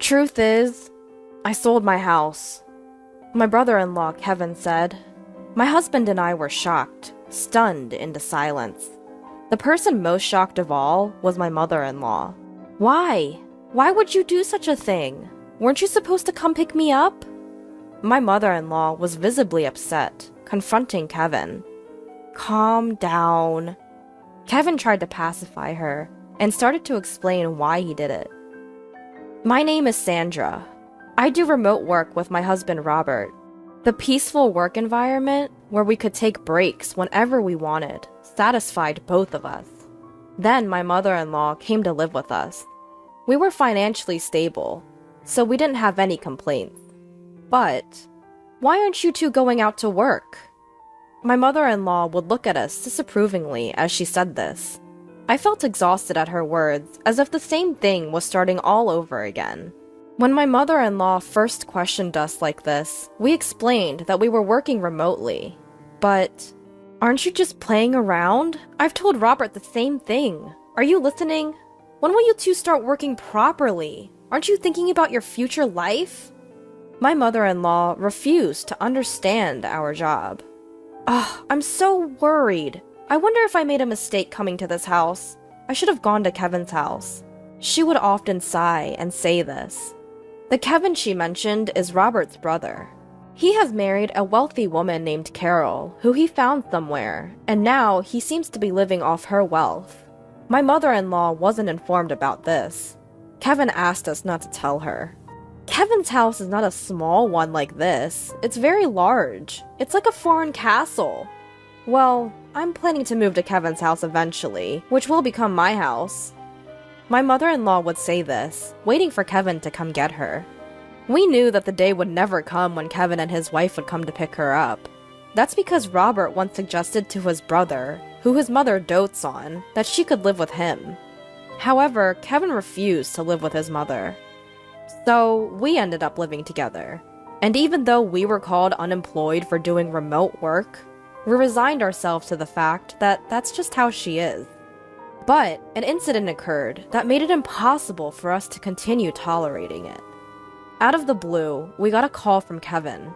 truth is, I sold my house. My brother-in-law, Kevin, said. My husband and I were shocked, stunned into silence. The person most shocked of all was my mother-in-law. Why? Why would you do such a thing? Weren't you supposed to come pick me up? My mother-in-law was visibly upset, confronting Kevin. Calm down. Kevin tried to pacify her and started to explain why he did it. My name is Sandra. I do remote work with my husband Robert. The peaceful work environment where we could take breaks whenever we wanted satisfied both of us. Then my mother-in-law came to live with us. We were financially stable, so we didn't have any complaints. But why aren't you two going out to work? My mother-in-law would look at us disapprovingly as she said this. I felt exhausted at her words, as if the same thing was starting all over again. When my mother-in-law first questioned us like this, we explained that we were working remotely. But, aren't you just playing around? I've told Robert the same thing. Are you listening? When will you two start working properly? Aren't you thinking about your future life? My mother-in-law refused to understand our job. Ugh, I'm so worried. I wonder if I made a mistake coming to this house. I should have gone to Kevin's house. She would often sigh and say this. The Kevin she mentioned is Robert's brother. He has married a wealthy woman named Carol, who he found somewhere, and now he seems to be living off her wealth. My mother-in-law wasn't informed about this. Kevin asked us not to tell her. Kevin's house is not a small one like this. It's very large. It's like a foreign castle. Well, I'm planning to move to Kevin's house eventually, which will become my house. My mother-in-law would say this, waiting for Kevin to come get her. We knew that the day would never come when Kevin and his wife would come to pick her up. That's because Robert once suggested to his brother, who his mother dotes on, that she could live with him. However, Kevin refused to live with his mother. So, we ended up living together. And even though we were called unemployed for doing remote work, we resigned ourselves to the fact that that's just how she is. But an incident occurred that made it impossible for us to continue tolerating it. Out of the blue, we got a call from Kevin.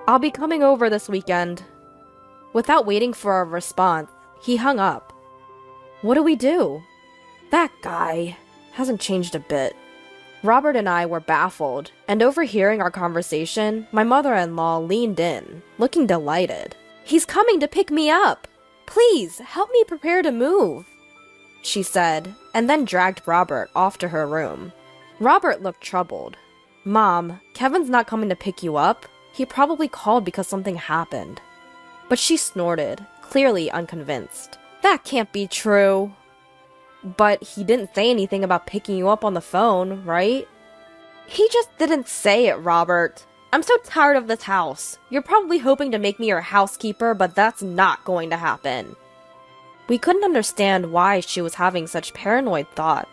I'll be coming over this weekend. Without waiting for a response, he hung up. What do we do? That guy hasn't changed a bit. Robert and I were baffled, and overhearing our conversation, my mother-in-law leaned in, looking delighted. He's coming to pick me up. Please, help me prepare to move, she said, and then dragged Robert off to her room. Robert looked troubled. Mom, Kevin's not coming to pick you up. He probably called because something happened. But she snorted, clearly unconvinced. That can't be true. But he didn't say anything about picking you up on the phone, right? He just didn't say it, Robert. I'm so tired of this house. You're probably hoping to make me your housekeeper, but that's not going to happen. We couldn't understand why she was having such paranoid thoughts.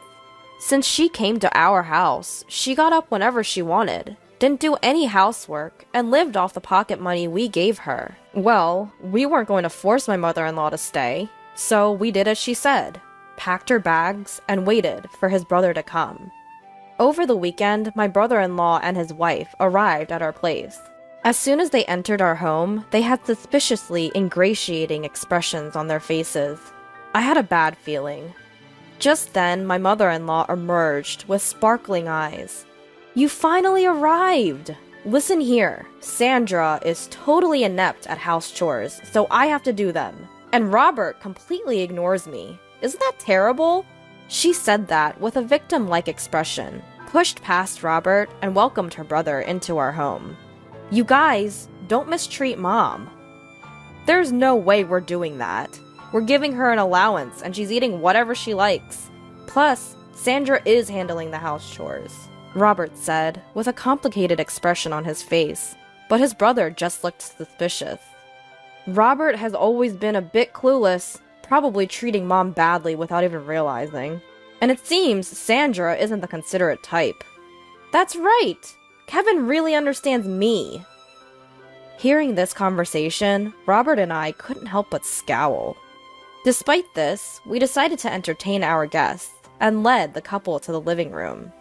Since she came to our house, she got up whenever she wanted, didn't do any housework, and lived off the pocket money we gave her. Well, we weren't going to force my mother-in-law to stay, so we did as she said, packed her bags, and waited for his brother to come. Over the weekend, my brother-in-law and his wife arrived at our place. As soon as they entered our home, they had suspiciously ingratiating expressions on their faces. I had a bad feeling. Just then, my mother-in-law emerged with sparkling eyes. You finally arrived! Listen here, Sandra is totally inept at house chores, so I have to do them. And Robert completely ignores me. Isn't that terrible? She said that with a victim-like expression, pushed past Robert, and welcomed her brother into our home. You guys, don't mistreat Mom. There's no way we're doing that. We're giving her an allowance, and she's eating whatever she likes. Plus, Sandra is handling the house chores, Robert said, with a complicated expression on his face, but his brother just looked suspicious. Robert has always been a bit clueless, probably treating Mom badly without even realizing. And it seems Sandra isn't the considerate type. That's right! Kevin really understands me. Hearing this conversation, Robert and I couldn't help but scowl. Despite this, we decided to entertain our guests, and led the couple to the living room.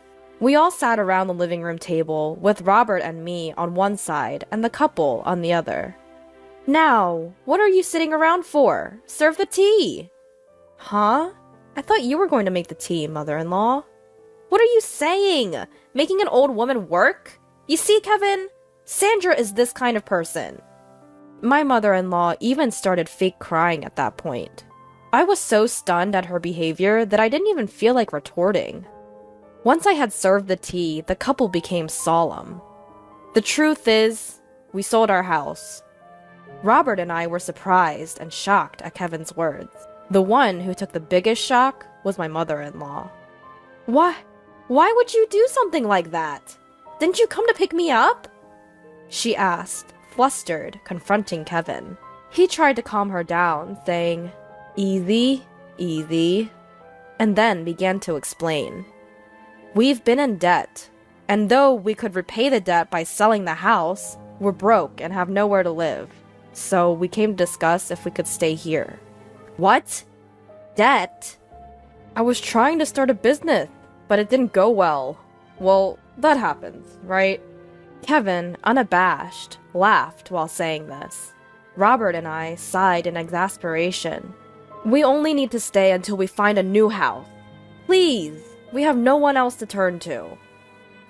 We all sat around the living room table, with Robert and me on one side and the couple on the other. "Now, what are you sitting around for? Serve the tea!" "Huh? I thought you were going to make the tea, mother-in-law." "What are you saying? Making an old woman work? You see, Kevin? Sandra is this kind of person." My mother-in-law even started fake crying at that point. I was so stunned at her behavior that I didn't even feel like retorting. Once I had served the tea, the couple became solemn. The truth is, we sold our house. Robert and I were surprised and shocked at Kevin's words. The one who took the biggest shock was my mother-in-law. Why would you do something like that? Didn't you come to pick me up?" she asked, flustered, confronting Kevin. He tried to calm her down, saying, "Easy, easy," and then began to explain. "We've been in debt, and though we could repay the debt by selling the house, we're broke and have nowhere to live. So we came to discuss if we could stay here." "What? Debt?" "I was trying to start a business, but it didn't go well. Well, that happens, right?" Kevin, unabashed, laughed while saying this. Robert and I sighed in exasperation. "We only need to stay until we find a new house. Please, we have no one else to turn to."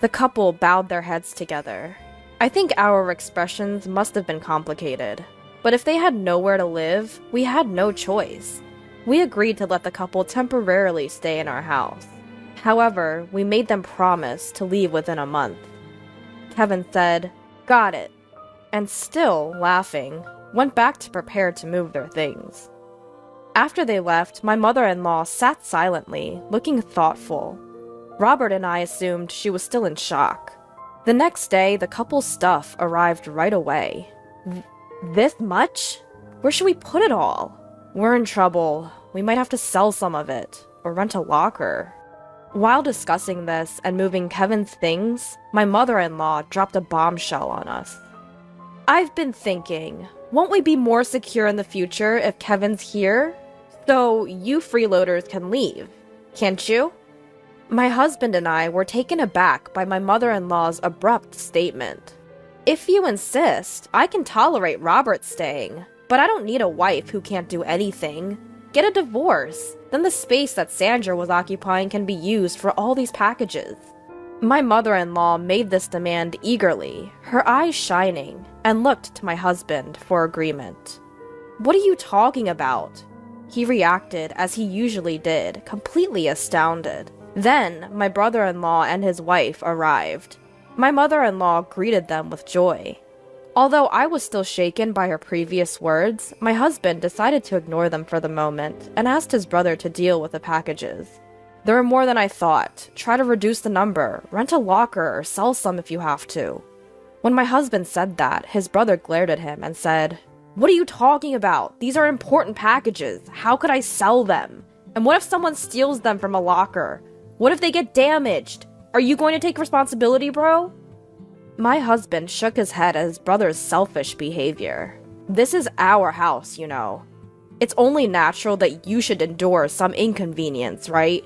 The couple bowed their heads together. I think our expressions must have been complicated, but if they had nowhere to live, we had no choice. We agreed to let the couple temporarily stay in our house. However, we made them promise to leave within a month. Kevin said, "Got it," and still laughing, went back to prepare to move their things. After they left, my mother-in-law sat silently, looking thoughtful. Robert and I assumed she was still in shock. The next day, the couple's stuff arrived right away. This much? Where should we put it all? We're in trouble. We might have to sell some of it, or rent a locker. While discussing this and moving Kevin's things, my mother-in-law dropped a bombshell on us. "I've been thinking, won't we be more secure in the future if Kevin's here? So you freeloaders can leave, can't you?" My husband and I were taken aback by my mother-in-law's abrupt statement. "If you insist, I can tolerate Robert staying, but I don't need a wife who can't do anything. Get a divorce, then the space that Sandra was occupying can be used for all these packages." My mother-in-law made this demand eagerly, her eyes shining, and looked to my husband for agreement. "What are you talking about?" He reacted as he usually did, completely astounded. Then, my brother-in-law and his wife arrived. My mother-in-law greeted them with joy. Although I was still shaken by her previous words, my husband decided to ignore them for the moment and asked his brother to deal with the packages. "There are more than I thought. Try to reduce the number, rent a locker, or sell some if you have to." When my husband said that, his brother glared at him and said, "What are you talking about? These are important packages. How could I sell them? And what if someone steals them from a locker? What if they get damaged? Are you going to take responsibility, bro?" My husband shook his head at his brother's selfish behavior. "This is our house, you know. It's only natural that you should endure some inconvenience, right?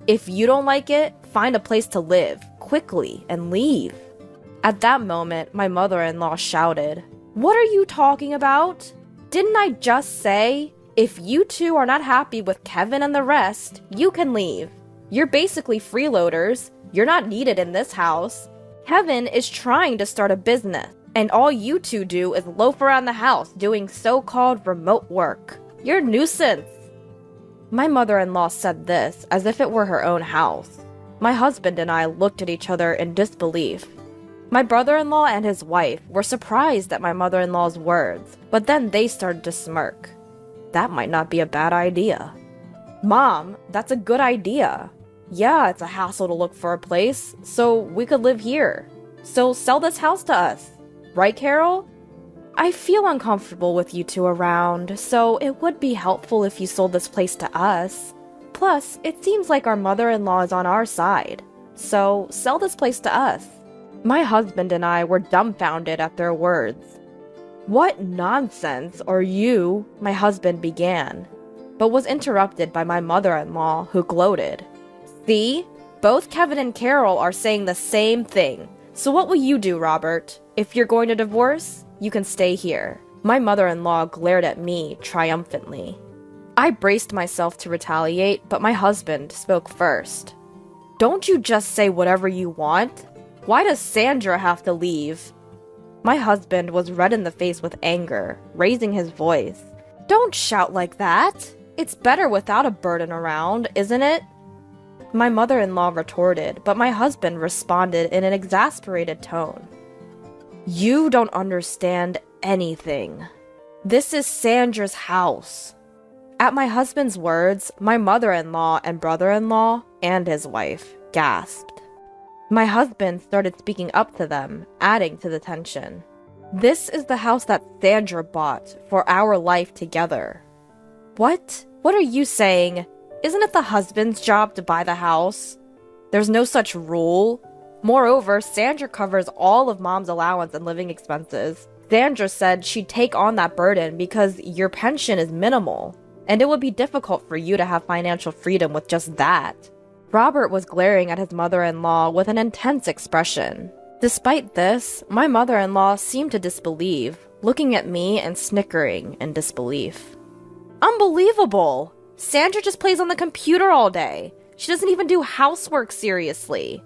If you don't like it, find a place to live, quickly, and leave." At that moment, my mother-in-law shouted, "What are you talking about? Didn't I just say, if you two are not happy with Kevin and the rest, you can leave? You're basically freeloaders. You're not needed in this house. Kevin is trying to start a business, and all you two do is loaf around the house doing so-called remote work. You're a nuisance." My mother-in-law said this as if it were her own house. My husband and I looked at each other in disbelief. My brother-in-law and his wife were surprised at my mother-in-law's words, but then they started to smirk. That might not be a bad idea. "Mom, that's a good idea. Yeah, it's a hassle to look for a place, so we could live here. So sell this house to us. Right, Carol? I feel uncomfortable with you two around, so it would be helpful if you sold this place to us. Plus, it seems like our mother-in-law is on our side. So sell this place to us." My husband and I were dumbfounded at their words. "What nonsense are you?" my husband began, but was interrupted by my mother-in-law, who gloated. "See? Both Kevin and Carol are saying the same thing. So what will you do, Robert? If you're going to divorce, you can stay here. My mother-in-law glared at me triumphantly. I braced myself to retaliate, but my husband spoke first. Don't you just say whatever you want? Why does Sandra have to leave? My husband was red in the face with anger, raising his voice. Don't shout like that. It's better without a burden around, isn't it? My mother-in-law retorted, but my husband responded in an exasperated tone. You don't understand anything. This is Sandra's house. At my husband's words, my mother-in-law and brother-in-law and his wife gasped. My husband started speaking up to them, adding to the tension. This is the house that Sandra bought for our life together. What? What are you saying? Isn't it the husband's job to buy the house? There's no such rule. Moreover, Sandra covers all of Mom's allowance and living expenses. Sandra said she'd take on that burden because your pension is minimal, and it would be difficult for you to have financial freedom with just that. Robert was glaring at his mother-in-law with an intense expression. Despite this, my mother-in-law seemed to disbelieve, looking at me and snickering in disbelief. Unbelievable! Sandra just plays on the computer all day. She doesn't even do housework seriously.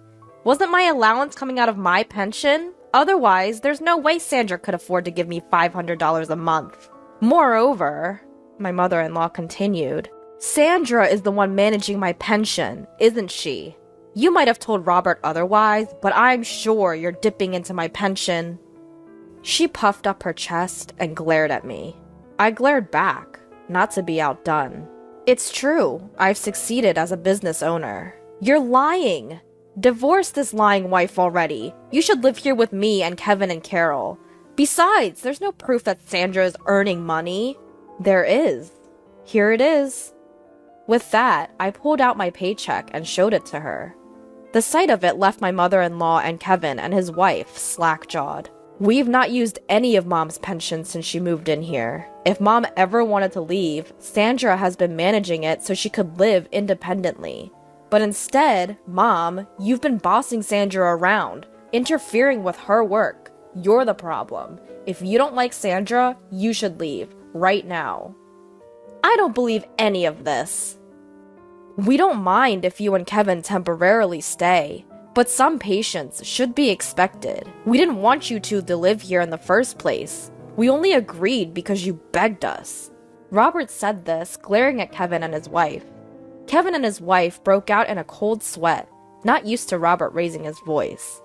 Wasn't my allowance coming out of my pension? Otherwise, there's no way Sandra could afford to give me $500 a month. Moreover, my mother-in-law continued, Sandra is the one managing my pension, isn't she? You might have told Robert otherwise, but I'm sure you're dipping into my pension. She puffed up her chest and glared at me. I glared back, not to be outdone. It's true, I've succeeded as a business owner. You're lying! Divorce this lying wife already. You should live here with me and Kevin and Carol. Besides, there's no proof that Sandra is earning money. There is. Here it is. With that, I pulled out my paycheck and showed it to her. The sight of it left my mother-in-law and Kevin and his wife slack-jawed. We've not used any of Mom's pension since she moved in here. If Mom ever wanted to leave, Sandra has been managing it so she could live independently. But instead, Mom, you've been bossing Sandra around, interfering with her work. You're the problem. If you don't like Sandra, you should leave, right now. I don't believe any of this. We don't mind if you and Kevin temporarily stay, but some patience should be expected. We didn't want you two to live here in the first place. We only agreed because you begged us. Robert said this, glaring at Kevin and his wife. Kevin and his wife broke out in a cold sweat, not used to Robert raising his voice.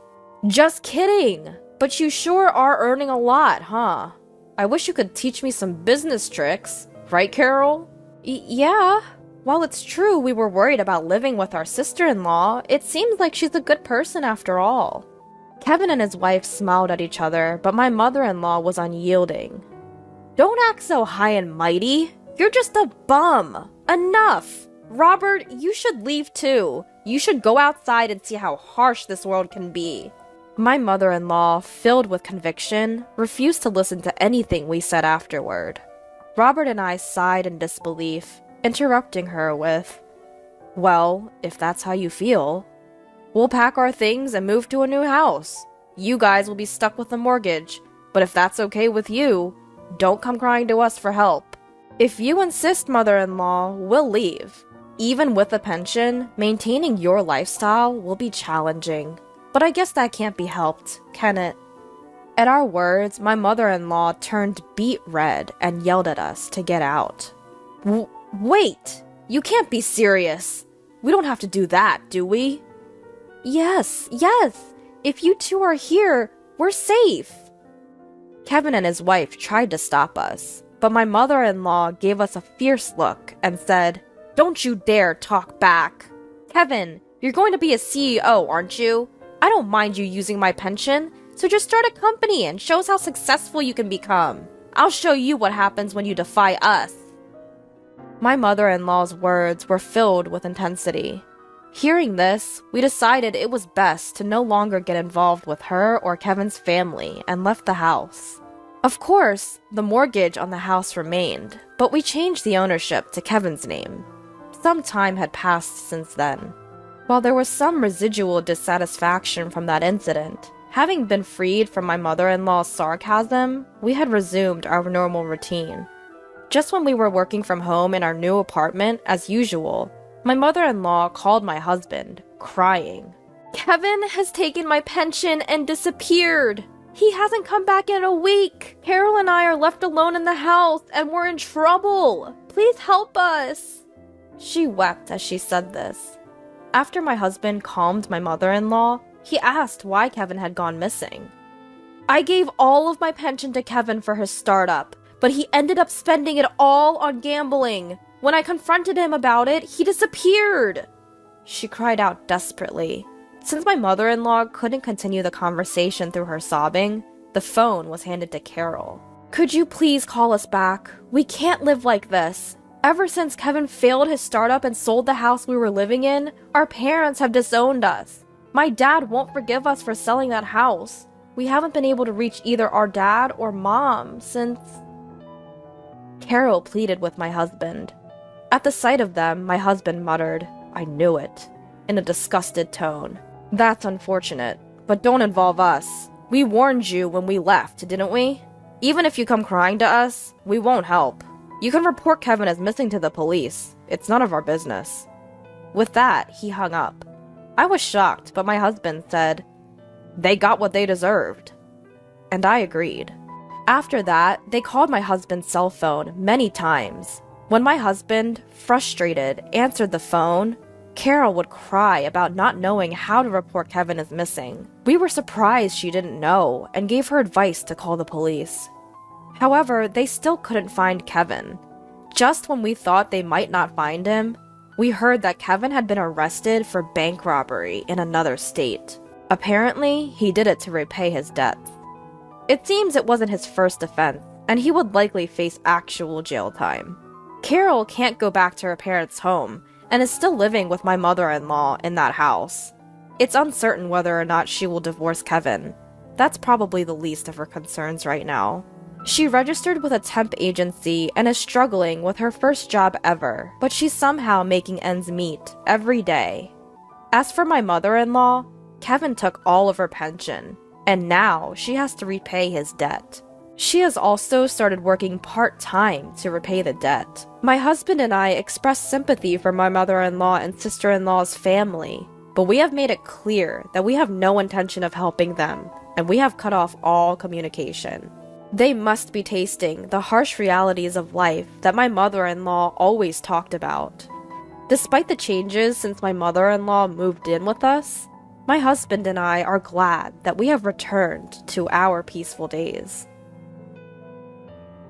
Just kidding! But you sure are earning a lot, huh? I wish you could teach me some business tricks. Right, Carol? Yeah. While it's true we were worried about living with our sister-in-law, it seems like she's a good person after all. Kevin and his wife smiled at each other, but my mother-in-law was unyielding. Don't act so high and mighty. You're just a bum. Enough. Robert, you should leave too. You should go outside and see how harsh this world can be. My mother-in-law, filled with conviction, refused to listen to anything we said afterward. Robert and I sighed in disbelief, interrupting her with, well, if that's how you feel, we'll pack our things and move to a new house. You guys will be stuck with the mortgage, but if that's okay with you, don't come crying to us for help. If you insist, mother-in-law, we'll leave. Even with a pension, maintaining your lifestyle will be challenging. But I guess that can't be helped, can it? At our words, my mother-in-law turned beet red and yelled at us to get out. Wait! You can't be serious! We don't have to do that, do we? Yes! If you two are here, we're safe! Kevin and his wife tried to stop us, but my mother-in-law gave us a fierce look and said, Don't you dare talk back! Kevin, you're going to be a CEO, aren't you? I don't mind you using my pension, so just start a company and show us how successful you can become. I'll show you what happens when you defy us. My mother-in-law's words were filled with intensity. Hearing this, we decided it was best to no longer get involved with her or Kevin's family and left the house. Of course, the mortgage on the house remained, but we changed the ownership to Kevin's name. Some time had passed since then. While there was some residual dissatisfaction from that incident, having been freed from my mother-in-law's sarcasm, we had resumed our normal routine. Just when we were working from home in our new apartment, as usual, my mother-in-law called my husband, crying. "Kevin has taken my pension and disappeared! He hasn't come back in a week! Carol and I are left alone in the house and we're in trouble! Please help us!" She wept as she said this. After my husband calmed my mother-in-law, he asked why Kevin had gone missing. "I gave all of my pension to Kevin for his startup, but he ended up spending it all on gambling. When I confronted him about it, he disappeared!" She cried out desperately. Since my mother-in-law couldn't continue the conversation through her sobbing, the phone was handed to Carol. "Could you please call us back? We can't live like this. Ever since Kevin failed his startup and sold the house we were living in, our parents have disowned us. My dad won't forgive us for selling that house. We haven't been able to reach either our dad or mom since..." Carol pleaded with my husband. At the sight of them, my husband muttered, "I knew it," in a disgusted tone. "That's unfortunate, but don't involve us. We warned you when we left, didn't we? Even if you come crying to us, we won't help. You can report Kevin as missing to the police. It's none of our business." With that, he hung up. I was shocked, but my husband said, "They got what they deserved." And I agreed. After that, they called my husband's cell phone many times. When my husband, frustrated, answered the phone, Carol would cry about not knowing how to report Kevin as missing. We were surprised she didn't know and gave her advice to call the police. However, they still couldn't find Kevin. Just when we thought they might not find him, we heard that Kevin had been arrested for bank robbery in another state. Apparently, he did it to repay his debts. It seems it wasn't his first offense, and he would likely face actual jail time. Carol can't go back to her parents' home, and is still living with my mother-in-law in that house. It's uncertain whether or not she will divorce Kevin. That's probably the least of her concerns right now. She registered with a temp agency and is struggling with her first job ever, but she's somehow making ends meet every day. As for my mother-in-law, Kevin took all of her pension, and now she has to repay his debt. She has also started working part-time to repay the debt. My husband and I expressed sympathy for my mother-in-law and sister-in-law's family, but we have made it clear that we have no intention of helping them, and we have cut off all communication. They must be tasting the harsh realities of life that my mother-in-law always talked about. Despite the changes since my mother-in-law moved in with us, my husband and I are glad that we have returned to our peaceful days.